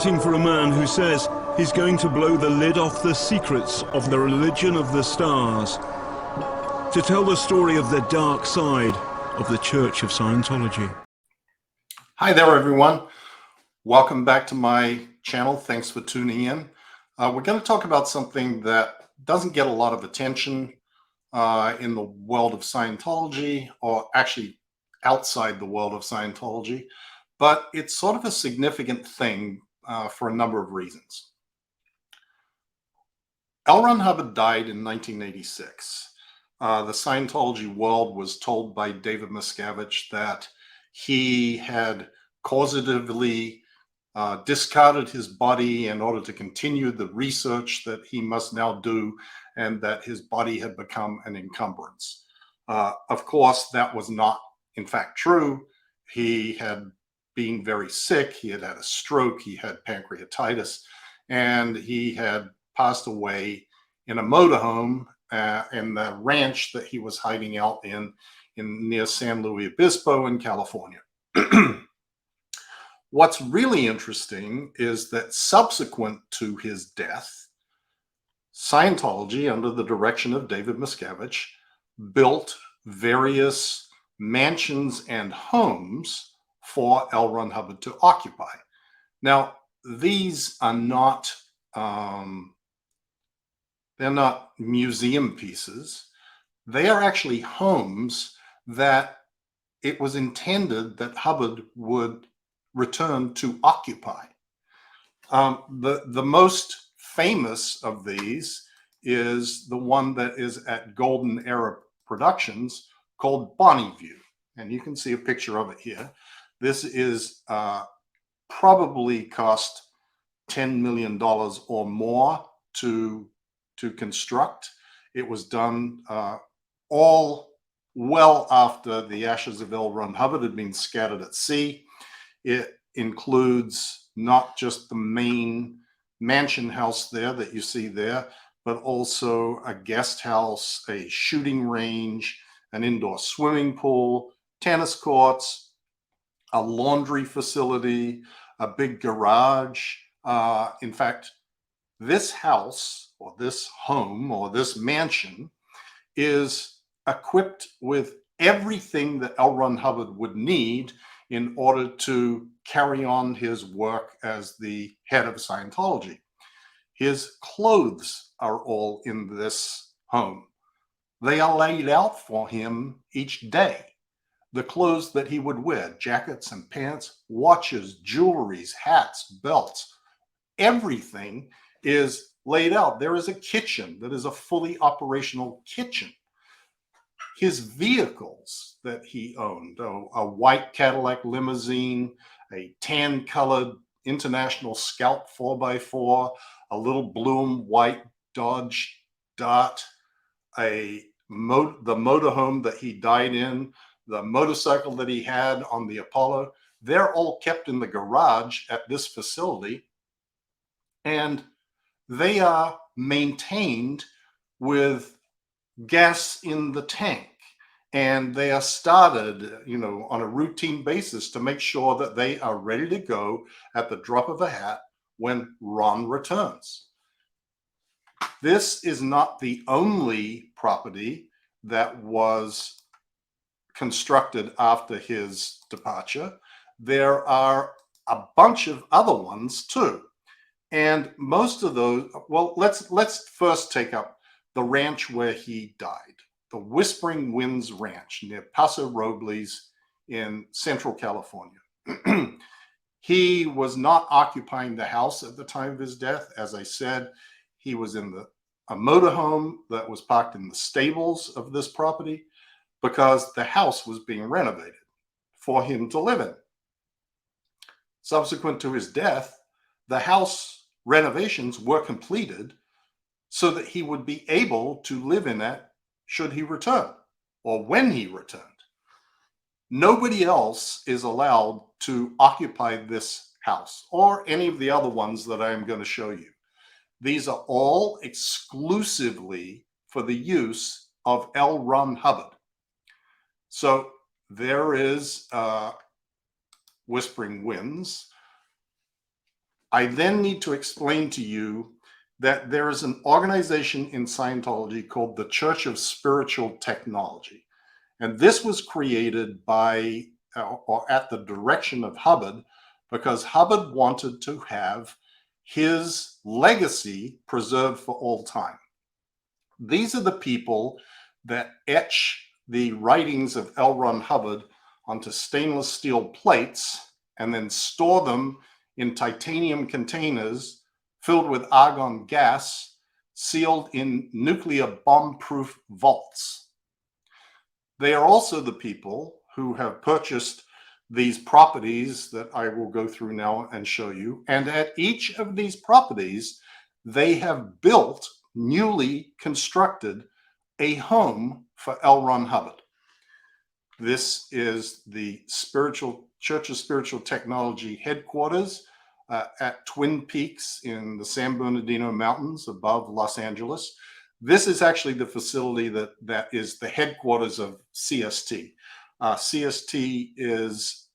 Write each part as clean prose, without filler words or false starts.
waiting for a man who says he's going to blow the lid off the secrets of the religion of the stars, to tell the story of the dark side of the Church of Scientology. Hi there, everyone. Welcome back to my channel. Thanks for tuning in. We're going to talk about something that doesn't get a lot of attention in the world of Scientology, or actually outside the world of Scientology, but it's sort of a significant thing for a number of reasons. L. Ron Hubbard died in 1986. The Scientology world was told by David Miscavige that he had causatively discarded his body in order to continue the research that he must now do, and that his body had become an encumbrance. Of course, that was not, in fact, true. He had been very sick. He had had a stroke. He had pancreatitis, and he had passed away in a motorhome in the ranch that he was hiding out in near San Luis Obispo in California. What's really interesting is that subsequent to his death, Scientology, under the direction of David Miscavige, built various mansions and homes for L. Ron Hubbard to occupy. Now, these are not, they're not museum pieces. They are actually homes that it was intended that Hubbard would return to occupy. The most famous of these is the one that is at Golden Era Productions called Bonneview. And you can see a picture of it here. This is probably cost $10 million or more to construct. It was done all well after the ashes of L. Ron Hubbard had been scattered at sea. It includes not just the main mansion house there that you see there, but also a guest house, a shooting range, an indoor swimming pool, tennis courts, a laundry facility, a big garage. In fact, this house or this home or this mansion is equipped with everything that L. Ron Hubbard would need in order to carry on his work as the head of Scientology. His clothes are all in this home. They are laid out for him each day. The clothes that he would wear, jackets and pants, watches, jewelries, hats, belts, everything is laid out. There is a kitchen that is a fully operational kitchen. His vehicles that he owned, a white Cadillac limousine, a tan-colored International Scout 4x4, a little blue and white Dodge Dart, the motorhome that he died in, the motorcycle that he had on the Apollo, they're all kept in the garage at this facility, and they are maintained with gas in the tank, and they are started, on a routine basis to make sure that they are ready to go at the drop of a hat when Ron returns. This is not the only property that was constructed after his departure. There are a bunch of other ones too, and most of those, well, let's first take up the ranch where he died, the Whispering Winds Ranch near Paso Robles in Central California. He was not occupying the house at the time of his death. As I said, he was in a motorhome that was parked in the stables of this property because the house was being renovated for him to live in. Subsequent to his death, the house renovations were completed so that he would be able to live in it should he return or when he returned. Nobody else is allowed to occupy this house or any of the other ones that I am going to show you. These are all exclusively for the use of L. Ron Hubbard. So there is Whispering Winds. I then need to explain to you that there is an organization in Scientology called the Church of Spiritual Technology. And this was created by or at the direction of Hubbard, because Hubbard wanted to have his legacy preserved for all time. These are the people that etch the writings of L. Ron Hubbard onto stainless steel plates and then store them in titanium containers filled with argon gas, sealed in nuclear bomb-proof vaults. They are also the people who have purchased these properties that I will go through now and show you. And at each of these properties, they have built, newly constructed, a home for L. Ron Hubbard. This is the Church of Spiritual Technology headquarters at Twin Peaks in the San Bernardino Mountains above Los Angeles. This is actually the facility that is the headquarters of CST. CST is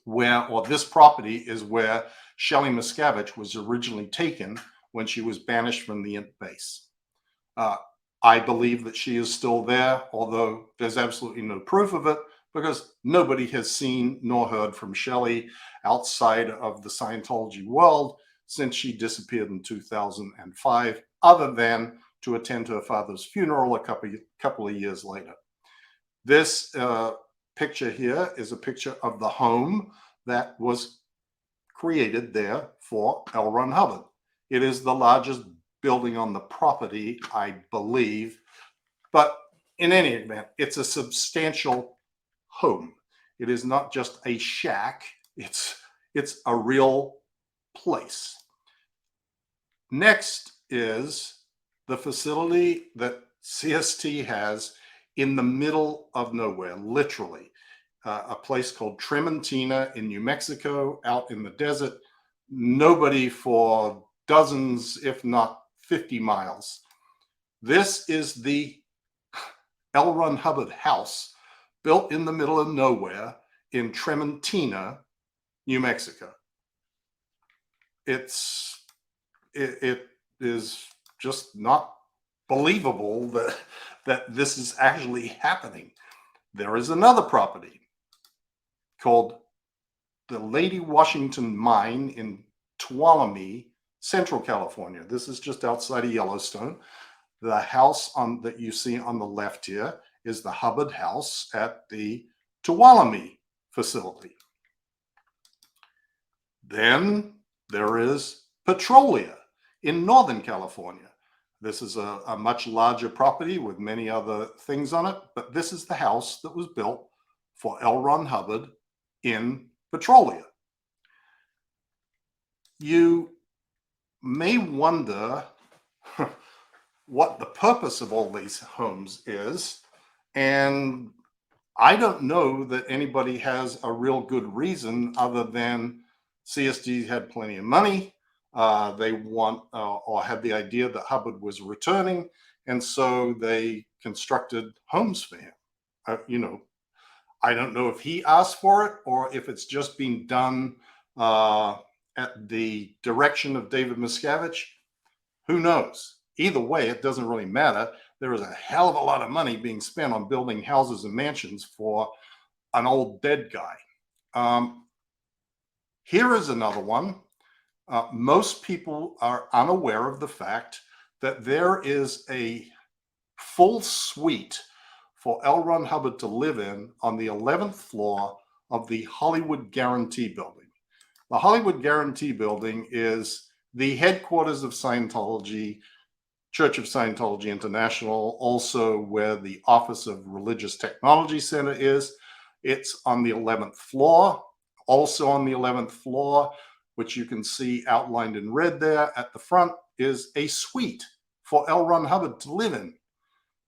where, or this property is where Shelley Miscavige was originally taken when she was banished from the Int base. I believe that she is still there, although there's absolutely no proof of it, because nobody has seen nor heard from Shelley outside of the Scientology world since she disappeared in 2005, other than to attend her father's funeral a couple of years later. This picture here is a picture of the home that was created there for L. Ron Hubbard. It is the largest building on the property, I believe, but in any event, it's a substantial home. It is not just a shack, it's a real place. Next is the facility that CST has in the middle of nowhere, literally. A place called Trementina in New Mexico, out in the desert. Nobody for dozens, if not 50 miles. This is the L. Ron Hubbard house, built in the middle of nowhere in Trementina, New Mexico. It is just not believable that this is actually happening. There is another property called the Lady Washington Mine in Tuolumne, Central California. This is just outside of Yellowstone. The house that you see on the left here is the Hubbard house at the Tuolumne facility. Then there is Petrolia in Northern California. This is a much larger property with many other things on it, but this is the house that was built for L. Ron Hubbard in Petrolia. You may wonder what the purpose of all these homes is, and I don't know that anybody has a real good reason other than CST had plenty of money. They want or had the idea that Hubbard was returning, and so they constructed homes for him. I don't know if he asked for it or if it's just being done at the direction of David Miscavige. Who knows? Either way, it doesn't really matter. There is a hell of a lot of money being spent on building houses and mansions for an old dead guy. Here is another one. Most people are unaware of the fact that there is a full suite for L. Ron Hubbard to live in on the 11th floor of the Hollywood Guarantee Building. The Hollywood Guarantee Building is the headquarters of Scientology, Church of Scientology International, also where the Office of Religious Technology Center is. It's on the 11th floor. Also on the 11th floor, which you can see outlined in red there at the front, is a suite for L. Ron Hubbard to live in.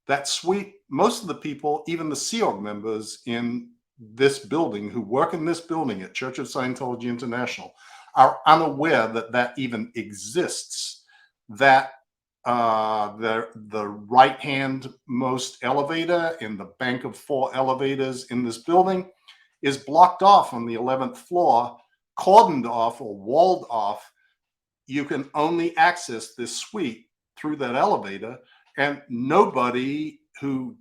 That suite, most of the people, even the Sea Org members in this building who work in this building at Church of Scientology International, are unaware that that even exists. That the right-hand most elevator in the bank of 4 elevators in this building is blocked off on the 11th floor cordoned off or walled off. You can only access this suite through that elevator, and nobody who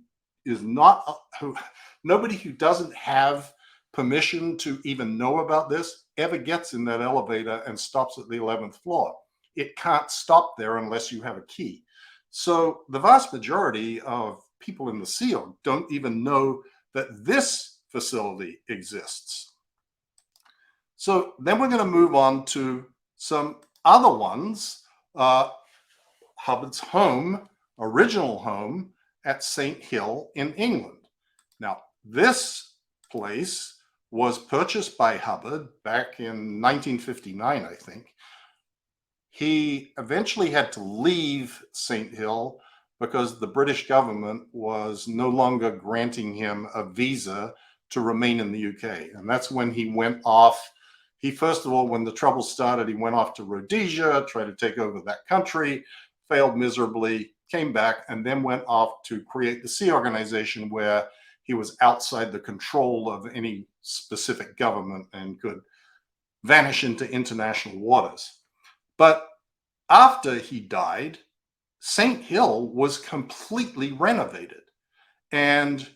doesn't have permission to even know about this ever gets in that elevator and stops at the 11th floor. It can't stop there unless you have a key. So the vast majority of people in the SEAL don't even know that this facility exists. So then we're going to move on to some other ones. Hubbard's home, original home at St. Hill in England. Now, this place was purchased by Hubbard back in 1959, I think. He eventually had to leave St. Hill because the British government was no longer granting him a visa to remain in the UK. And that's when he went off. He, first of all, when the trouble started, he went off to Rhodesia, tried to take over that country, failed miserably, came back, and then went off to create the Sea Organization, where he was outside the control of any specific government and could vanish into international waters. But after he died, St. Hill was completely renovated and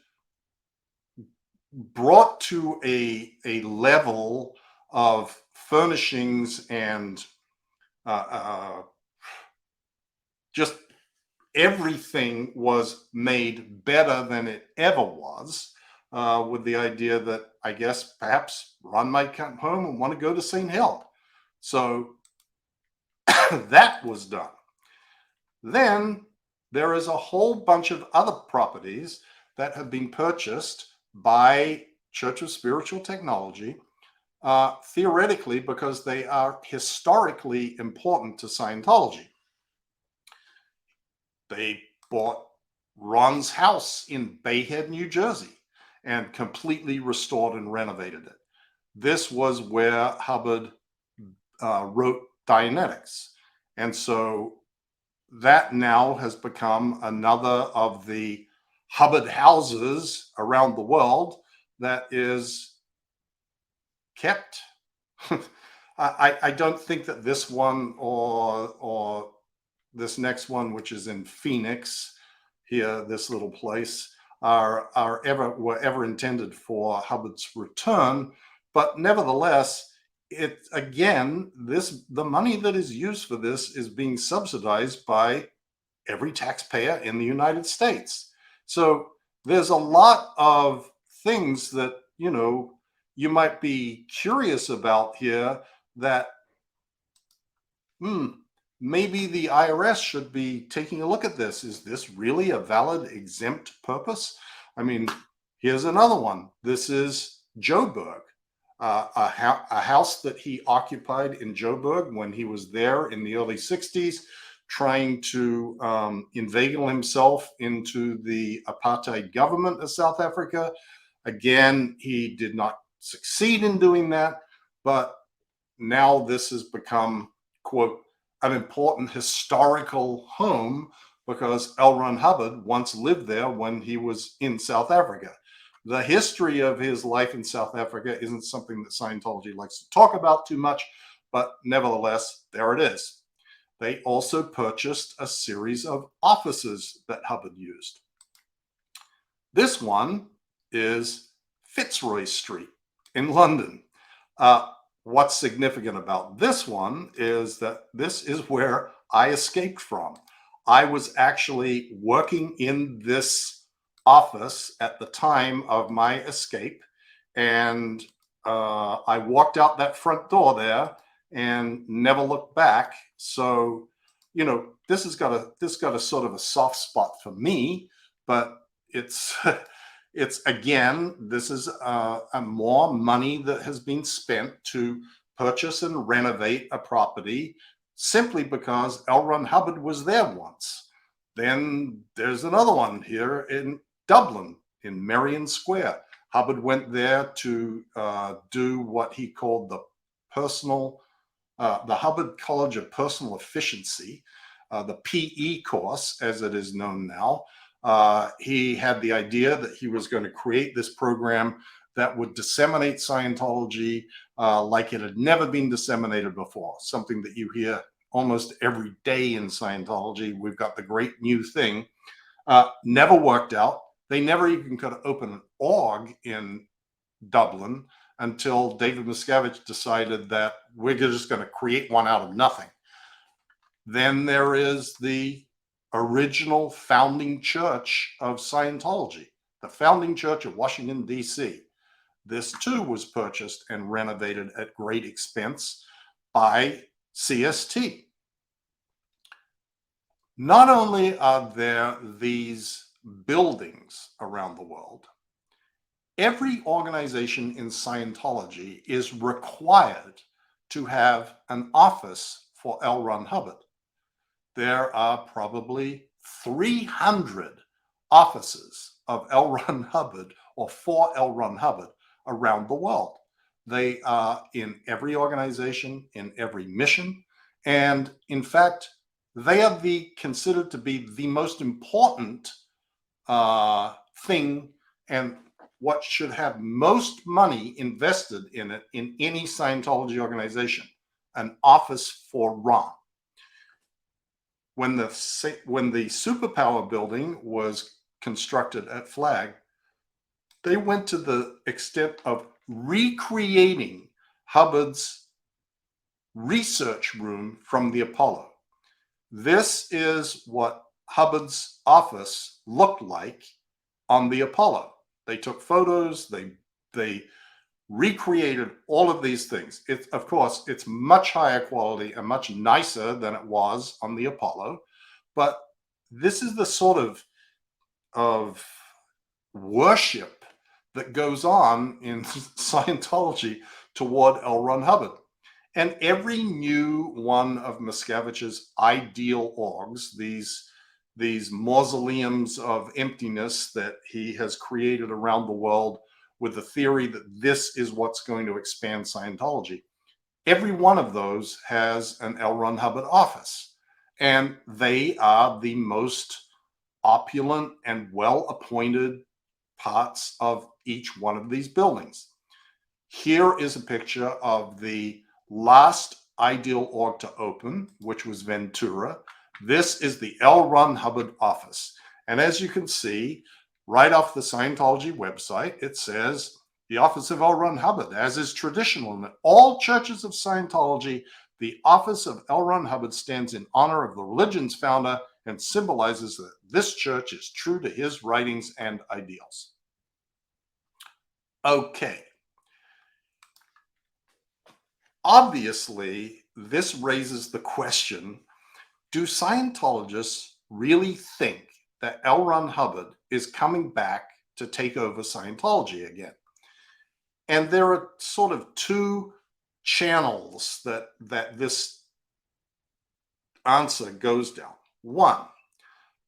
brought to a level of furnishings and just everything was made better than it ever was, with the idea that, I guess, perhaps Ron might come home and want to go to St. Hill. So that was done. Then there is a whole bunch of other properties that have been purchased by Church of Spiritual Technology, theoretically because they are historically important to Scientology. They bought Ron's house in Bayhead, New Jersey, and completely restored and renovated it. This was where Hubbard wrote Dianetics. And so that now has become another of the Hubbard houses around the world that is kept. I don't think that this one or this next one, which is in Phoenix here, this little place, were ever intended for Hubbard's return. But nevertheless, the money that is used for this is being subsidized by every taxpayer in the United States. So there's a lot of things that, you might be curious about here that maybe the IRS should be taking a look at this. Is this really a valid exempt purpose? I mean, here's another one. This is Joburg. A house that he occupied in Joburg when he was there in the early 60s, trying to inveigle himself into the apartheid government of South Africa. Again, he did not succeed in doing that, but now this has become, quote, an important historical home because L. Ron Hubbard once lived there when he was in South Africa. The history of his life in South Africa isn't something that Scientology likes to talk about too much, but nevertheless, there it is. They also purchased a series of offices that Hubbard used. This one is Fitzroy Street in London. What's significant about this one is that this is where I escaped from. I was actually working in this office at the time of my escape, and I walked out that front door there and never looked back. So, this has got a sort of a soft spot for me, but it's again, this is a more money that has been spent to purchase and renovate a property simply because L. Ron Hubbard was there once. Then there's another one here in Dublin, in Merrion Square. Hubbard went there to do what he called the Hubbard College of Personal Efficiency, the PE course, as it is known now. He had the idea that he was going to create this program that would disseminate Scientology like it had never been disseminated before, something that you hear almost every day in Scientology. We've got the great new thing. Never worked out. They never even could open an org in Dublin until David Miscavige decided that we're just going to create one out of nothing. Then there is the original founding church of Scientology, the founding church of Washington, D.C. This too was purchased and renovated at great expense by CST. Not only are there these buildings around the world, every organization in Scientology is required to have an office for L. Ron Hubbard. There are probably 300 offices of L. Ron Hubbard or for L. Ron Hubbard around the world. They are in every organization, in every mission, and in fact, they are considered to be the most important thing and what should have most money invested in it in any Scientology organization, an office for Ron. When the superpower building was constructed at Flag, they went to the extent of recreating Hubbard's research room from the Apollo. This is what Hubbard's office looked like on the Apollo. They took photos, they recreated all of these things. Of course, it's much higher quality and much nicer than it was on the Apollo, but this is the sort of worship that goes on in Scientology toward L. Ron Hubbard. And every new one of Miscavige's ideal orgs, these mausoleums of emptiness that he has created around the world with the theory that this is what's going to expand Scientology, every one of those has an L. Ron Hubbard office. And they are the most opulent and well-appointed parts of each one of these buildings. Here is a picture of the last ideal org to open, which was Ventura. This is the L. Ron Hubbard office. And as you can see, right off the Scientology website, it says, the office of L. Ron Hubbard, as is traditional in all churches of Scientology, the office of L. Ron Hubbard stands in honor of the religion's founder and symbolizes that this church is true to his writings and ideals. Okay. Obviously, this raises the question, do Scientologists really think that L. Ron Hubbard is coming back to take over Scientology again? And there are sort of two channels that this answer goes down. One,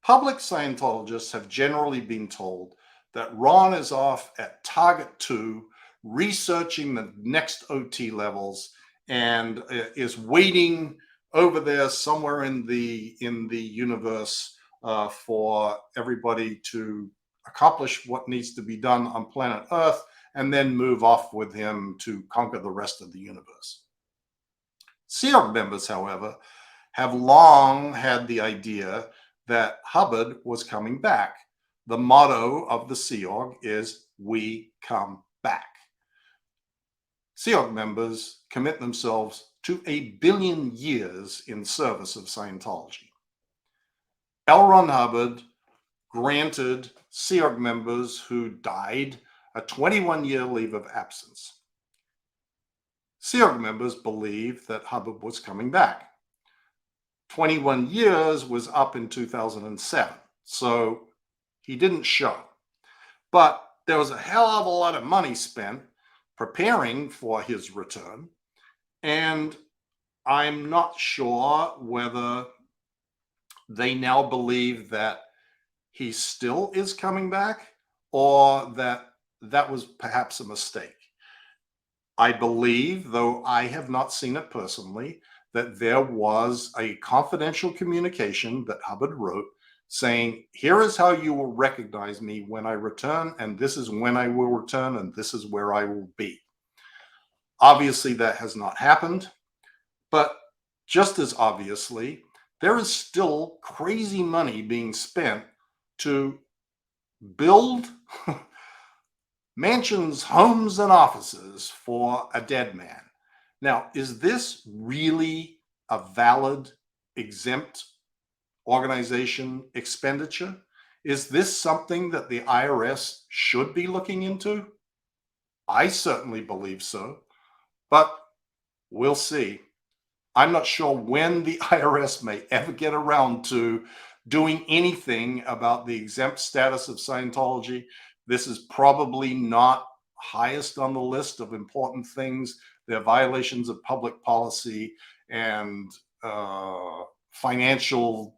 public Scientologists have generally been told that Ron is off at Target 2 researching the next OT levels and is waiting over there somewhere in the universe for everybody to accomplish what needs to be done on planet Earth and then move off with him to conquer the rest of the universe. Sea Org members, however, have long had the idea that Hubbard was coming back. The motto of the Sea Org is, "We come back." Sea Org members commit themselves to 1 billion years in service of Scientology. L. Ron Hubbard granted Sea Org members who died a 21-year leave of absence. Sea Org members believed that Hubbard was coming back. 21 years was up in 2007, so he didn't show. But there was a hell of a lot of money spent preparing for his return, and I'm not sure whether they now believe that he still is coming back or that was perhaps a mistake. I believe, though I have not seen it personally, that there was a confidential communication that Hubbard wrote saying, here is how you will recognize me when I return, and this is when I will return, and this is where I will be. Obviously, that has not happened, but just as obviously, there is still crazy money being spent to build mansions, homes, and offices for a dead man. Now, is this really a valid, exempt organization expenditure? Is this something that the IRS should be looking into? I certainly believe so, but we'll see. I'm not sure when the IRS may ever get around to doing anything about the exempt status of Scientology. This is probably not highest on the list of important things. They're violations of public policy, and financial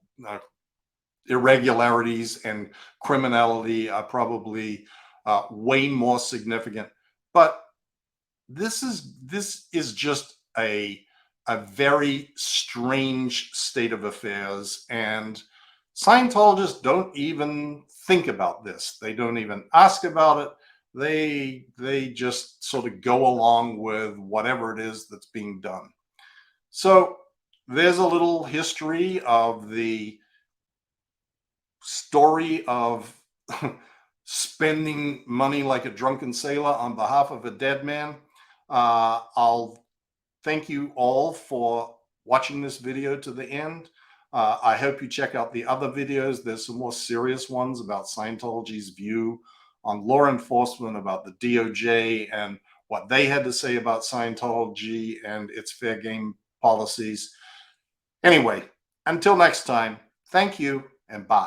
irregularities and criminality are probably way more significant. But this is just a very strange state of affairs, and Scientologists don't even think about this. They don't even ask about it. They just sort of go along with whatever it is that's being done. So there's a little history of the story of spending money like a drunken sailor on behalf of a dead man. I'll thank you all for watching this video to the end. I hope you check out the other videos. There's some more serious ones about Scientology's view on law enforcement, about the DOJ and what they had to say about Scientology and its fair game policies. Anyway, until next time, thank you and bye.